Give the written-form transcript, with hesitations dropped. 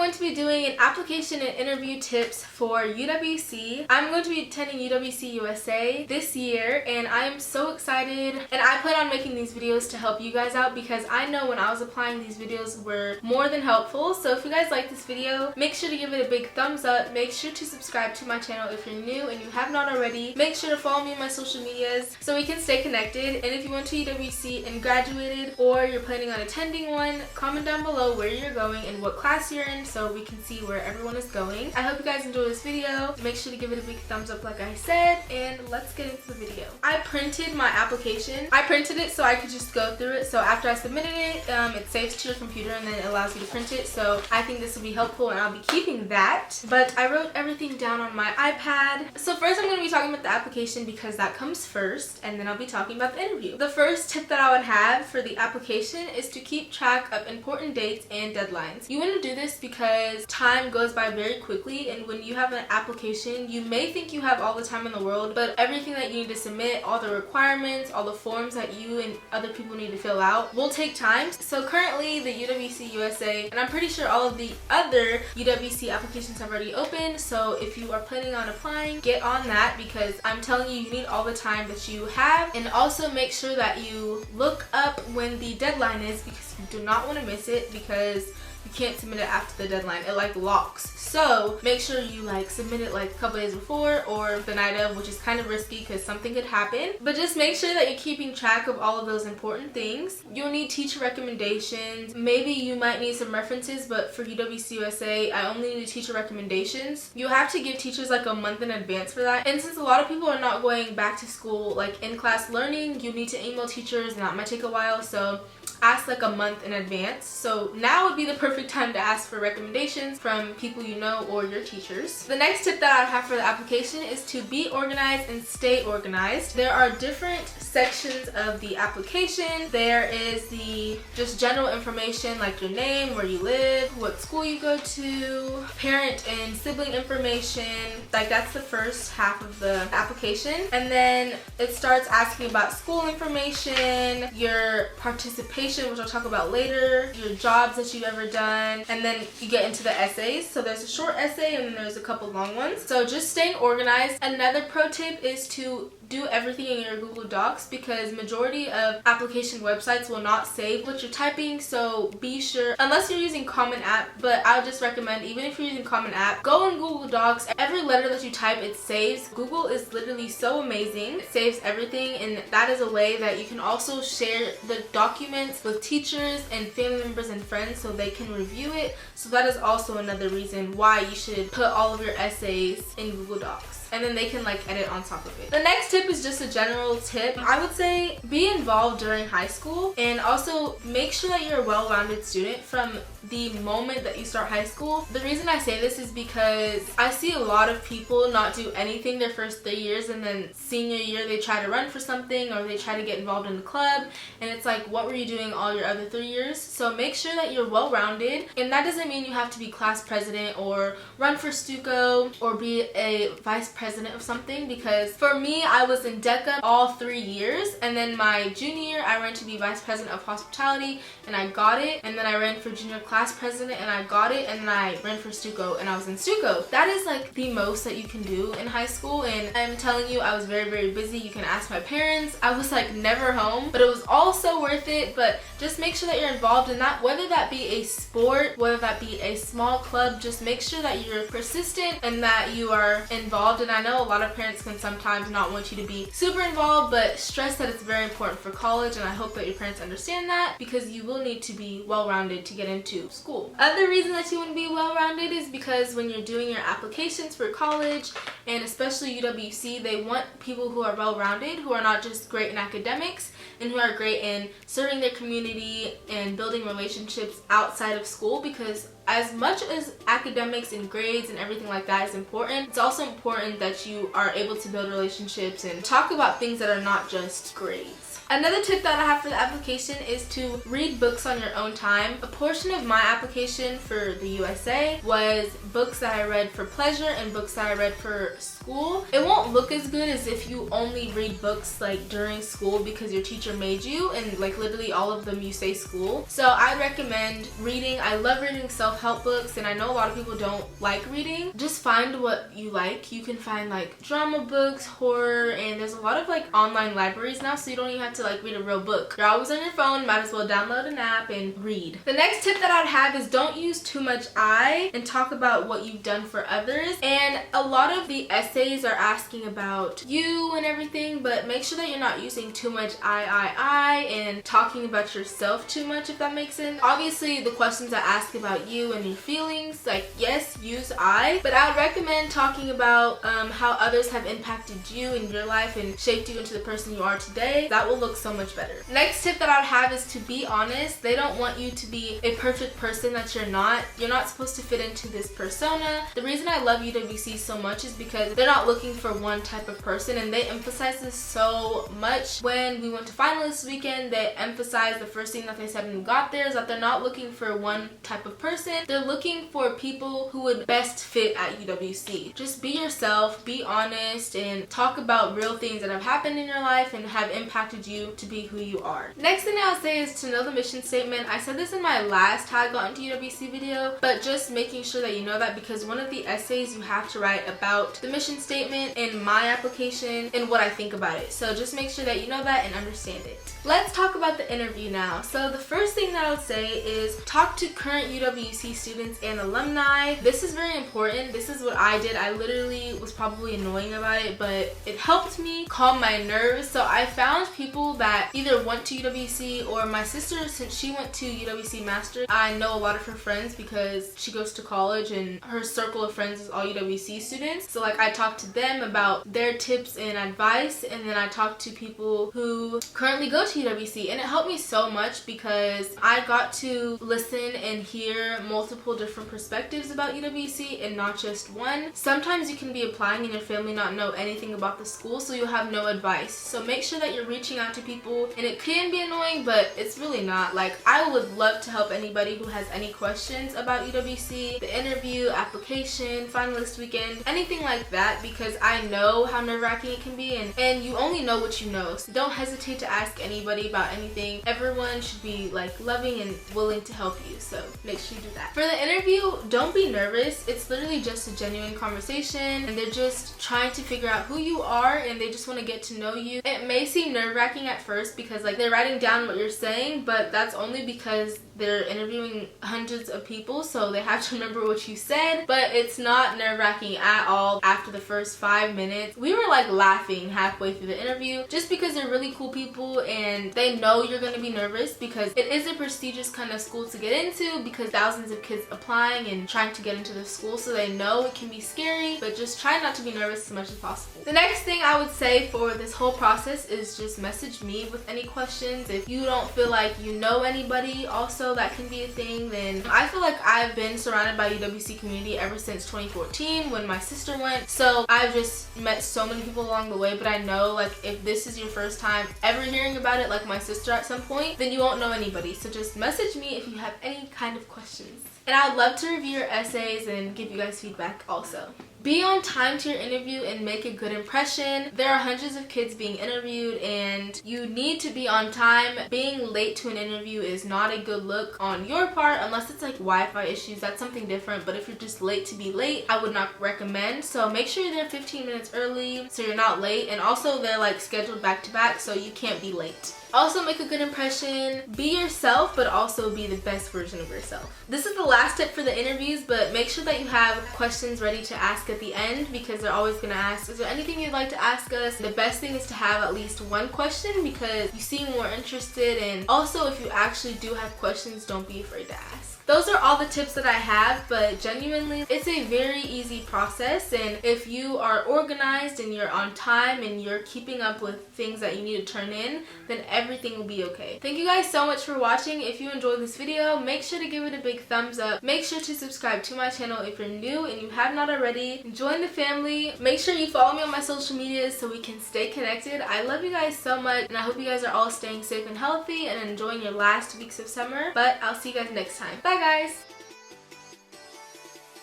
going to be doing an application and interview tips for UWC. I'm going to be attending UWC USA this year and I am so excited, and I plan on making these videos to help you guys out because I know when I was applying, these videos were more than helpful. So if you guys like this video, make sure to give it a big thumbs up. Make sure to subscribe to my channel if you're new and you have not already. Make sure to follow me on my social medias so we can stay connected. And if you went to UWC and graduated, or you're planning on attending one, comment down below where you're going and what class you're in so we can see where everyone is going. I hope you guys enjoy this video. Make sure to give it a big thumbs up like I said, and let's get into the video. I printed my application. I printed it so I could just go through it. So after I submitted it, it saves to your computer and then it allows you to print it. So I think this will be helpful and I'll be keeping that. But I wrote everything down on my iPad. So first I'm going to be talking about the application because that comes first, and then I'll be talking about the interview. The first tip that I would have for the application is to keep track of important dates and deadlines. You want to do this because time goes by very quickly, and when you have an application, you may think you have all the time in the world, but everything that you need to submit, all the requirements, all the forms that you and other people need to fill out will take time. So currently the UWC USA, and I'm pretty sure all of the other UWC applications have already opened, so if you are planning on applying, get on that because I'm telling you, you need all the time that you have. And also make sure that you look up when the deadline is because you do not want to miss it, because you can't submit it after the deadline. It like locks. So make sure you like submit it like a couple days before or the night of, which is kind of risky because something could happen. But just make sure that you're keeping track of all of those important things. You'll need teacher recommendations. Maybe you might need some references, but for UWC USA, I only need teacher recommendations. You have to give teachers like a month in advance for that. And since a lot of people are not going back to school like in class learning, you need to email teachers and that might take a while. So ask like a month in advance. So now would be the perfect time to ask for recommendations from people you know or your teachers. The next tip that I have for the application is to be organized and stay organized. There are different sections of the application. There is the just general information like your name, where you live, what school you go to, parent and sibling information. Like that's the first half of the application. And then it starts asking about school information, your participation, which I'll talk about later, your jobs that you've ever done, and then you get into the essays. So there's a short essay and then there's a couple long ones. So just staying organized. Another pro tip is to do everything in your Google Docs because majority of application websites will not save what you're typing. So be sure, unless you're using Common App, but I would just recommend, even if you're using Common App, go in Google Docs. Every letter that you type, it saves. Google is literally so amazing. It saves everything, and that is a way that you can also share the documents with teachers and family members and friends so they can review it. So that is also another reason why you should put all of your essays in Google Docs, and then they can like edit on top of it. The next tip is just a general tip. I would say be involved during high school, and also make sure that you're a well-rounded student from the moment that you start high school. The reason I say this is because I see a lot of people not do anything their first 3 years, and then senior year they try to run for something or they try to get involved in the club, and it's like, what were you doing all your other 3 years? So make sure that you're well-rounded, and that doesn't mean you have to be class president or run for Stuco or be a vice president of something, because for me, I was in DECA all 3 years, and then my junior year I ran to be vice president of hospitality and I got it, and then I ran for junior class president and I got it, and then I ran for Stuco and I was in Stuco. That is like the most that you can do in high school, and I'm telling you, I was very busy. You can ask my parents. I was like never home, but it was all so worth it. But just make sure that you're involved in that, whether that be a sport, whether that be a small club. Just make sure that you're persistent and that you are involved. And I know a lot of parents can sometimes not want you to be super involved, but stress that it's very important for college, and I hope that your parents understand that because you will need to be well-rounded to get into school. Other reason that you want to be well-rounded is because when you're doing your applications for college, and especially UWC, they want people who are well-rounded, who are not just great in academics, and who are great in serving their community and building relationships outside of school, because as much as academics and grades and everything like that is important, it's also important that you are able to build relationships and talk about things that are not just grades. Another tip that I have for the application is to read books on your own time. A portion of my application for the USA was books that I read for pleasure and books that I read for school. It won't look as good as if you only read books like during school because your teacher made you, and like literally all of them you say school. So I recommend reading. I love reading self-help books, and I know a lot of people don't like reading. Just find what you like. You can find like drama books, horror, and there's a lot of like online libraries now, so you don't even have to like read a real book. You're always on your phone, might as well download an app and read. The next tip that I'd have is don't use too much I and talk about what you've done for others. And a lot of the essays are asking about you and everything, but make sure that you're not using too much I and talking about yourself too much, if that makes sense. Obviously the questions that ask about you and your feelings, like yes, use I, but I would recommend talking about how others have impacted you in your life and shaped you into the person you are today. That will look so much better. Next tip that I would have is to be honest. They don't want you to be a perfect person that you're not. You're not supposed to fit into this persona. The reason I love UWC so much is because they're not looking for one type of person, and they emphasize this so much. When we went to finalist weekend, they emphasized the first thing that they said when we got there is that they're not looking for one type of person. They're looking for people who would best fit at UWC. Just be yourself, be honest, and talk about real things that have happened in your life and have impacted you to be who you are. Next thing I'll say is to know the mission statement. I said this in my last how I got into UWC video, but just making sure that you know that, because one of the essays you have to write about the mission statement and my application and what I think about it. So just make sure that you know that and understand it. Let's talk about the interview now. So the first thing that I would say is talk to current UWC students and alumni. This is very important. This is what I did. I literally was probably annoying about it, but it helped me calm my nerves. So I found people that either went to UWC, or my sister, since she went to UWC Master, I know a lot of her friends because she goes to college and her circle of friends is all UWC students. So like I talked to them about their tips and advice, and then I talked to people who currently go to UWC, and it helped me so much because I got to listen and hear multiple different perspectives about UWC and not just one. Sometimes you can be applying and your family not know anything about the school, so you'll have no advice. So make sure that you're reaching out to people, and it can be annoying, but it's really not. Like I would love to help anybody who has any questions about UWC, the interview, application, finalist weekend, anything like that, because I know how nerve-wracking it can be, and you only know what you know. So don't hesitate to ask anybody about anything. Everyone should be like loving and willing to help you, so make sure you do that. For the interview, don't be nervous. It's literally just a genuine conversation, and they're just trying to figure out who you are, and they just want to get to know you. It may seem nerve-wracking at first because like they're writing down what you're saying, but that's only because they're interviewing hundreds of people, so they have to remember what you said. But it's not nerve-wracking at all. After the first 5 minutes, we were like laughing halfway through the interview, just because they're really cool people and they know you're going to be nervous, because it is a prestigious kind of school to get into, because thousands of kids applying and trying to get into the school, so they know it can be scary, but just try not to be nervous as much as possible. The next thing I would say for this whole process is just message me with any questions. If you don't feel like you know anybody also that can be a thing, then I feel like I've been surrounded by UWC community ever since 2014 when my sister went, so I've just met so many people along the way. But I know like if this is your first time ever hearing about it, like my sister at some point, then you won't know anybody. So just message me if you have any kind of questions, and I would love to review your essays and give you guys feedback also. Be on time to your interview and make a good impression. There are hundreds of kids being interviewed, and you need to be on time. Being late to an interview is not a good look on your part, unless it's like Wi-Fi issues. That's something different, but if you're just late to be late, I would not recommend. So make sure you're there 15 minutes early so you're not late, and also they're like scheduled back to back, so you can't be late. Also make a good impression. Be yourself, but also be the best version of yourself. This is the last tip for the interviews, but make sure that you have questions ready to ask at the end, because they're always going to ask, is there anything you'd like to ask us? The best thing is to have at least one question, because you seem more interested, and also if you actually do have questions, don't be afraid to ask. Those are all the tips that I have, but genuinely, it's a very easy process, and if you are organized and you're on time and you're keeping up with things that you need to turn in, then everything will be okay. Thank you guys so much for watching. If you enjoyed this video, make sure to give it a big thumbs up. Make sure to subscribe to my channel if you're new and you have not already. Join the family. Make sure you follow me on my social medias so we can stay connected. I love you guys so much, and I hope you guys are all staying safe and healthy and enjoying your last weeks of summer, but I'll see you guys next time. Bye guys!